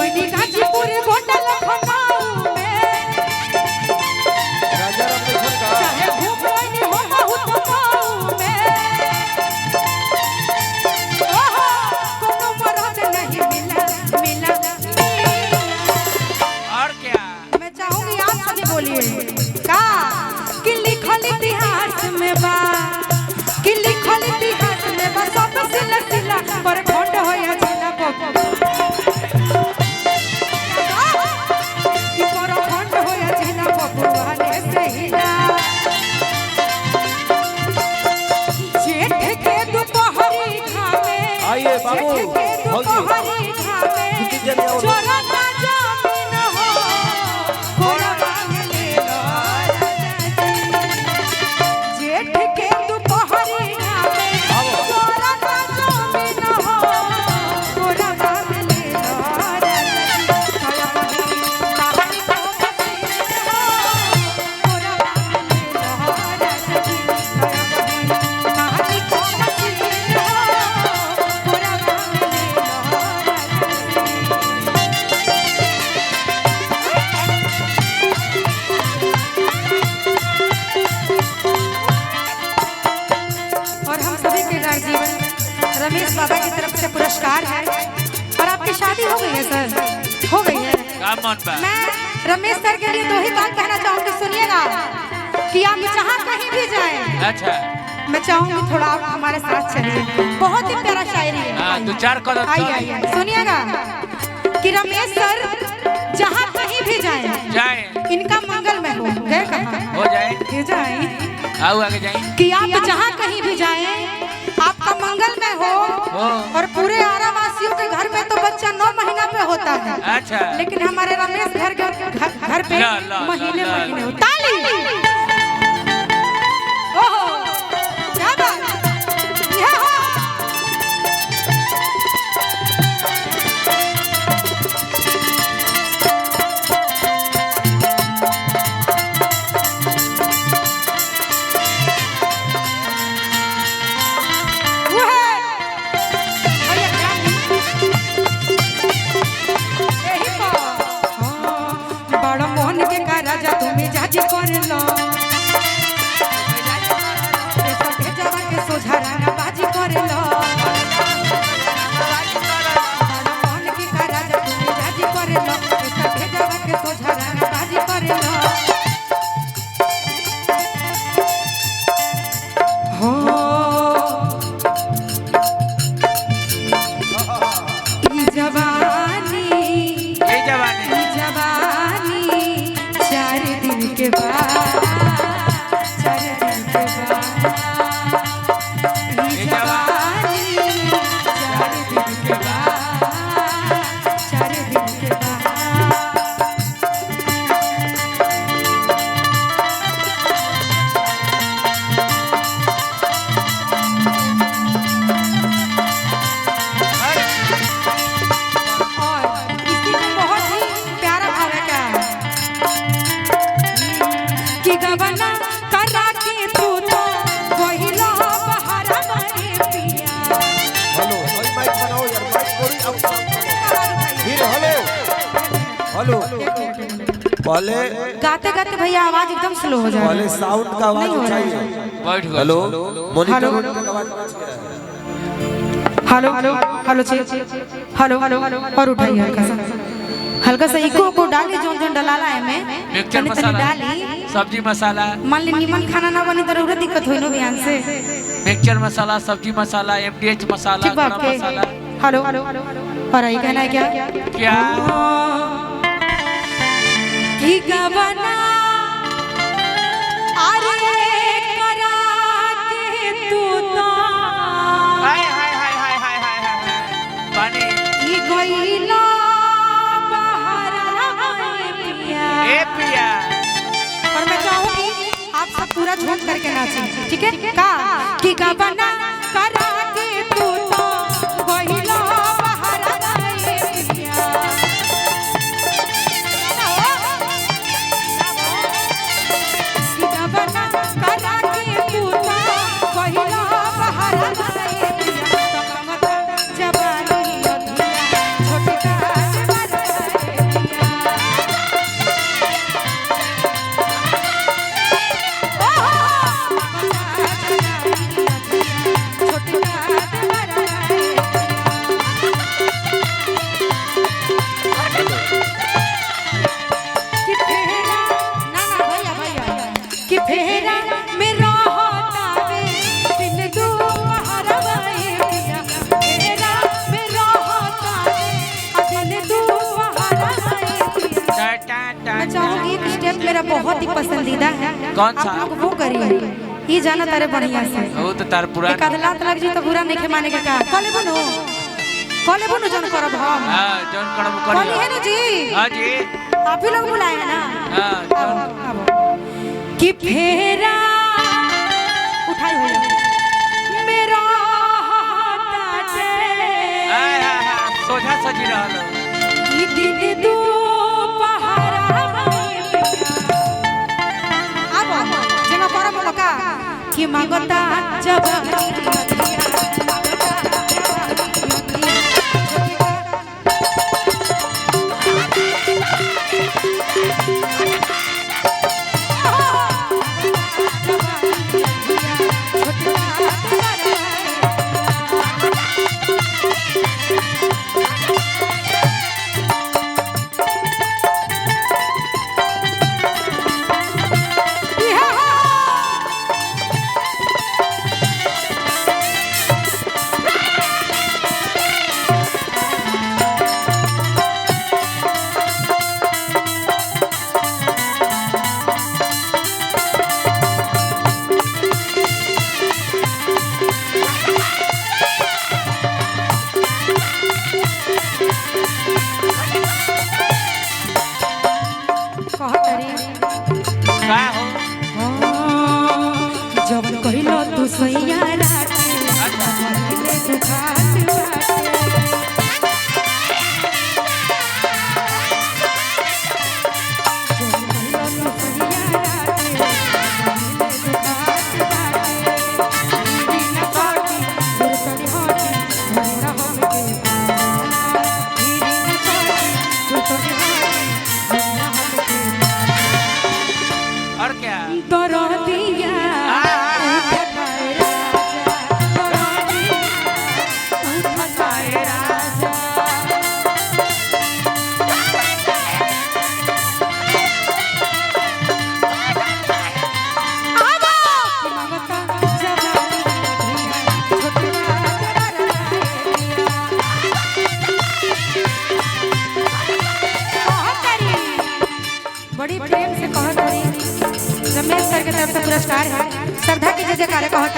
कोई नहीं गाजीपुर गोंडा लखनऊ में राजा राम लखन का चाहे घूम कोई नहीं हो मऊ में ओहो कोनो मरद नहीं मिला और क्या मैं चाहूंगी आप सभी बोलिए का कि लिखल इतिहास में बा कि लिखल इतिहास में बा सब सिलसिला पर खंड होया जिला बाबू कि पर खंड होया जिला बाबू वाले से हिला जेठ के दोपहरी खावे आइए बाबू जेठ के दोपहरी खावे चोरा ना जामिन हो कोरा ले लो जेठ के दोपहरी खावे चोरा ना जामिन हो कोरा ले लो खाया बही कहानी को बसी हो कोरा ले लो खाया बही कहानी को बसी हो कोरा ले और हम सभी के गार्जियन रमेश बाबा की तरफ से पुरस्कार है और आपकी शादी हो गई है सर हो गई है का मन बा मैं रमेश सर के लिए दो ही बात कहना चाहूंगी सुनिएगा कि आप जहाँ कहीं भी जाएं अच्छा मैं चाहूंगी थोड़ा आप हमारे साथ चलिए बहुत ही प्यारा शायरी है हां दो चार कदम आइए आइए सुनिएगा कि रमेश सर जहाँ कहीं भी जाएं जाए इनका मंगलमय हो गए कहाँ हो जाए ये जाएं आओ आगे जाए कि आप जहाँ कहीं भी जाएं आपका मंगलमय हो और पूरे आरावासियों के घर में तो बच्चा 9 महीना पे होता है अच्छा लेकिन हमारे रमेश घर पे महीने महीने हो ताली ओहो क्या बात ये हो वो है भैया यही को बड़ मोहन के का राजा तुम्हें जाजी कर लो ऐसा भेजवा के सोझा ना बाजी कर लो बड़ मोहन के का राजा तुम्हें जाजी कर लो ऐसा भेजवा के सोझा ना बाजी कर लो हो ई जवानी ये जवानी जवानी 4 दिन के बाद 4 दिन के बाद ये जवानी 4 दिन के बाद 4 दिन के बाद और इसी में बहुत ही प्यारा भाव है क्या कि गवना करा के तू तो वहिला बहारा बने पिया हेलो भाई माइक बनाओ यार माइक थोड़ी आउट फिर हेलो पहले गाते गाते भैया आवाज एकदम स्लो हो जा पहले साउंड का आवाज नहीं हो रहा है। चाहिए बैठ गए हेलो मॉनिटर हेलो। का आवाज बच गया है हेलो हेलो हेलो हेलो और उठाइए हल्का सा इको को डाली जोन जोन डलाला है में मिक्सचर तनी मसाला डाली सब्जी मसाला मान ली निमन खाना ना बने तो उरे दिक्कत होई नो बयान से मिक्सचर मसाला सब्जी मसाला एमडीएच मसाला ठीक बात गरम के मसाला हेलो और आई कहना है क्या क्या की गवना अरे करा के तू तो हाय हाय हाय हाय हाय हाय हाय पानी की गईला बहारा पिया ए पिया और मैं चाहूंगी आप सब पूरा झूम करके नाचें ठीक है का कि गवना करा के तू तो गईला बहारा पिया कि गवना करा के तू तो गईला बहारा पिया तो कमता जवानी अधूरा छोटका मेरा बहुत ही पसंदीदा है। कौन सा? आप लोग वो करिए, ये जाना तारे बढ़िया से। वो तो तार पूरा एक आध लात लग जी तो बुरा नहीं माने के का कले बनो जन करब हम। हां जन करब कली है ना जी। हां जी आप ही लोग बुलाए हैं ना। हां अब कि फेरा उठाई हो मेरा ताटे हाय हाय हाय सोझा सजी रहल ई दिन दू पहारा अब जेना करब लोका कि मांगता जवानी का हो जब कहिलो तू सैया रात तू खात और क्या दरदिया बड़ी प्रेम से कहत रही रमेश सर के तरफ से पुरस्कार है। श्रद्धा की जय जयकार कहत।